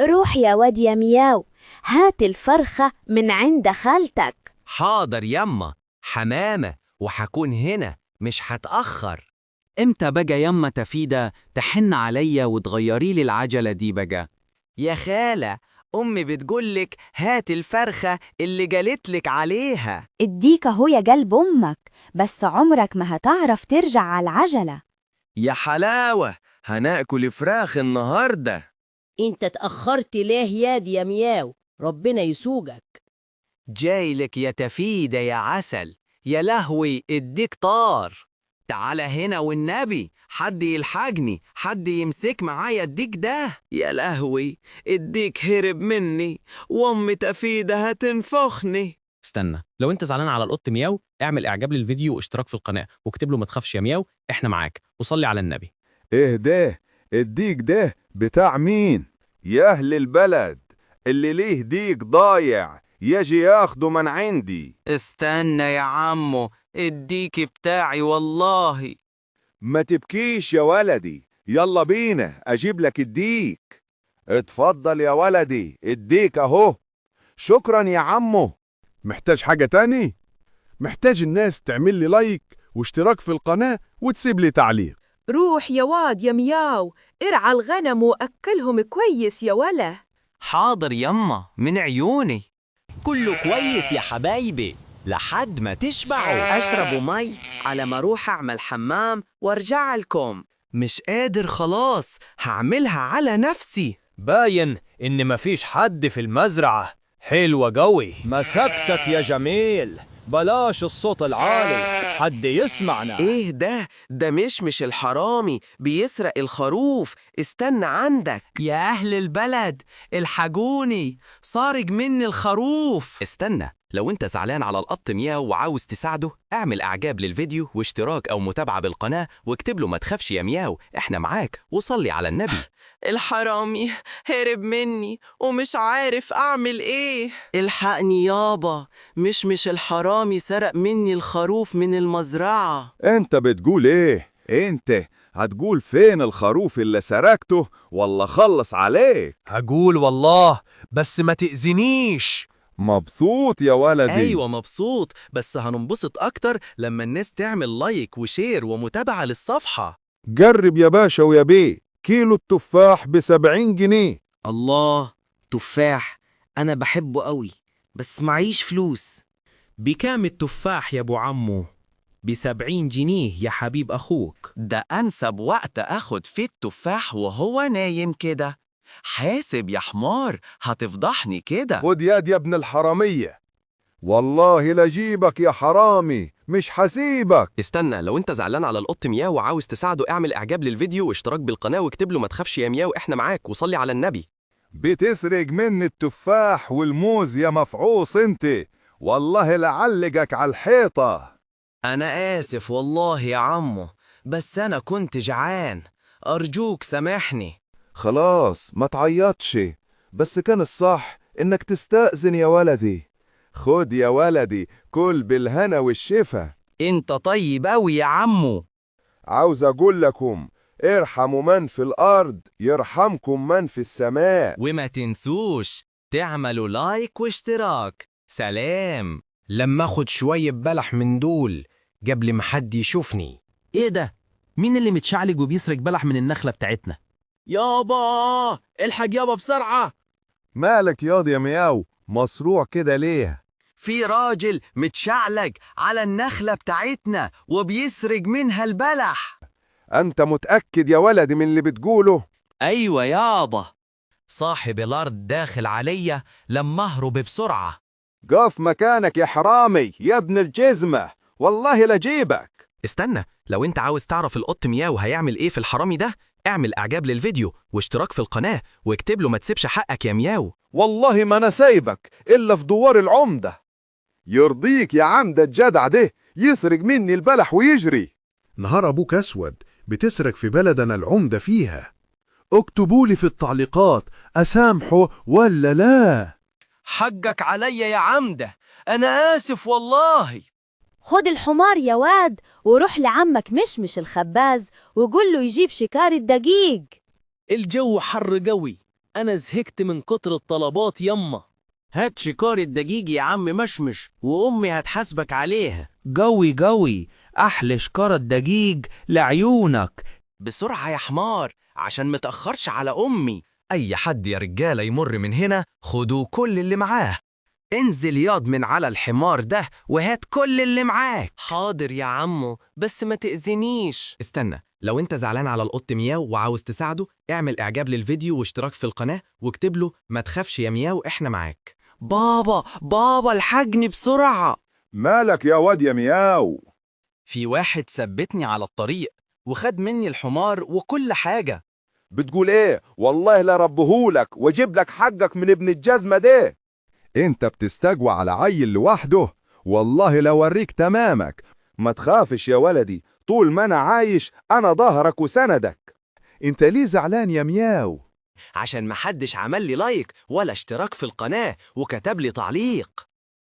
روح يا واد يا مياو، هات الفرخة من عند خالتك. حاضر يما، حمامة وحكون هنا مش هتأخر. امتى بقى يما تفيدة تحن عليا وتغيري لي العجلة دي بقى؟ يا خالة، أمي بتقولك هات الفرخة اللي قالتلك عليها. اديك اهو يا قلب امك، بس عمرك ما هتعرف ترجع على العجلة. يا حلاوة، هناكل فراخ النهاردة. انت اتأخرت ليه ياد يا مياو؟ ربنا يسوقك. جايلك يا تفيدة يا عسل، يا لهوي الديك طار. تعال هنا والنبي، حد يلحقني، حد يمسك معايا الديك ده. يا لهوي الديك هرب مني، وأم تفيدة هتنفخني. استنى، لو انت زعلان على القط مياو اعمل اعجاب للفيديو واشتراك في القناة واكتب له ما تخافش يا مياو احنا معاك وصلي على النبي. ايه ده؟ الديك ده بتاع مين؟ يا اهل البلد، اللي ليه ديك ضايع يجي ياخده من عندي. استنى يا عمو، الديك بتاعي والله. ما تبكيش يا ولدي، يلا بينا اجيب لك الديك. اتفضل يا ولدي، الديك اهو. شكرا يا عمو. محتاج حاجة تاني؟ محتاج الناس تعمل لي لايك واشتراك في القناة وتسيب لي تعليق. روح يا واد يا مياو، ارعى الغنم وأكلهم كويس يا وله. حاضر يما، من عيوني. كله كويس يا حبايبي لحد ما تشبعوا. أشربوا مي على ما أروح أعمل حمام وارجع لكم. مش قادر خلاص، هعملها على نفسي. باين إن مفيش حد في المزرعة. حلوة قوي. مسكتك يا جميل، بلاش الصوت العالي، حد يسمعنا. ايه ده مش الحرامي بيسرق الخروف. استنى عندك يا اهل البلد، الحقوني، سارق مني الخروف. استنى، لو انت زعلان على القط مياو وعاوز تساعده اعمل اعجاب للفيديو واشتراك او متابعة بالقناة واكتب له ما تخافش يا مياو احنا معاك وصلي على النبي. الحرامي هرب مني ومش عارف اعمل ايه. الحقني يابا، مش الحرامي سرق مني الخروف من المزرعة. انت بتقول ايه؟ انت هتقول فين الخروف اللي سرقته ولا خلص عليك؟ هقول والله، بس ما تأذنيش. مبسوط يا ولدي؟ ايوه مبسوط، بس هننبسط اكتر لما الناس تعمل لايك وشير ومتابعة للصفحة. جرب يا باشا ويا بيه، كيلو التفاح ب70 جنيه. الله، تفاح أنا بحبه قوي، بس معيش فلوس. بكام التفاح يا ابو عمو؟ ب70 جنيه يا حبيب اخوك. ده انسب وقت اخد فيه التفاح وهو نايم كده. حاسب يا حمار، هتفضحني كده. خد ياد يا ابن الحرامية، والله لجيبك يا حرامي، مش حسيبك. استنى، لو انت زعلان على القط مياو وعاوز تساعده اعمل اعجاب للفيديو واشتراك بالقناة واكتب له ما تخافش يا مياو احنا معاك وصلي على النبي. بتسرق مني التفاح والموز يا مفعوص انت، والله لعلقك على الحيطة. انا اسف والله يا عمو، بس انا كنت جعان، ارجوك سامحني. خلاص ما تعيطش، بس كان الصح انك تستأذن يا ولدي. خد يا ولدي، كل بالهنا والشفا. انت طيب اوي يا عمو. عاوز اقول لكم ارحموا من في الارض يرحمكم من في السماء. وما تنسوش تعملوا لايك واشتراك. سلام. لما اخد شوية بلح من دول قبل ما حد يشوفني. إيه ده؟ مين اللي متشعلق وبيسرق بلح من النخلة بتاعتنا؟ يابا الحق يابا بسرعة. مالك ياض يا مياو، مصروع كده ليه؟ في راجل متشعلق على النخلة بتاعتنا وبيسرق منها البلح. انت متأكد يا ولدي من اللي بتقوله؟ ايوه يابا، صاحب الارض داخل عليا لما اهرب بسرعة. قف مكانك يا حرامي يا ابن الجزمة، والله لجيبك. استنى، لو انت عاوز تعرف القط مياو هيعمل ايه في الحرامي ده اعمل اعجاب للفيديو واشتراك في القناة واكتب له ما تسيبش حقك يا مياو. والله ما انا سايبك الا في دوار العمدة. يرضيك يا عمدة الجدع ده يسرق مني البلح ويجري. نهار أبوك أسود، بتسرق في بلدنا العمدة فيها. اكتبوا لي في التعليقات أسامحه ولا لا. حقك عليا يا عمدة، أنا آسف والله. خد الحمار يا واد وروح لعمك مشمش الخباز وقول له يجيب شكار الدقيق. الجو حر قوي، أنا زهقت من كتر الطلبات يما. هات شكار الدجيج يا عم مشمش وأمي هتحاسبك عليها. قوي أحلى شكارة دجيج لعيونك. بسرعة يا حمار عشان متأخرش على أمي. أي حد يا رجالة يمر من هنا خدوا كل اللي معاه. انزل ياض من على الحمار ده وهات كل اللي معاك. حاضر يا عمو، بس ما تأذنيش. استنى، لو انت زعلان على القط مياو وعاوز تساعده اعمل اعجاب للفيديو واشتراك في القناة واكتب له ما تخافش يا مياو احنا معاك. بابا الحقني بسرعة. مالك يا واد يا مياو؟ في واحد ثبتني على الطريق وخد مني الحمار وكل حاجة. بتقول ايه؟ والله لا ربهولك واجيب لك حقك من ابن الجزمة ده. انت بتستجوى على عيل لوحده؟ والله لو اوريك تمامك. ما تخافش يا ولدي، طول ما انا عايش انا ظهرك وسندك. انت ليه زعلان يا مياو؟ عشان محدش عمل لي لايك ولا اشتراك في القناة وكتب لي تعليق.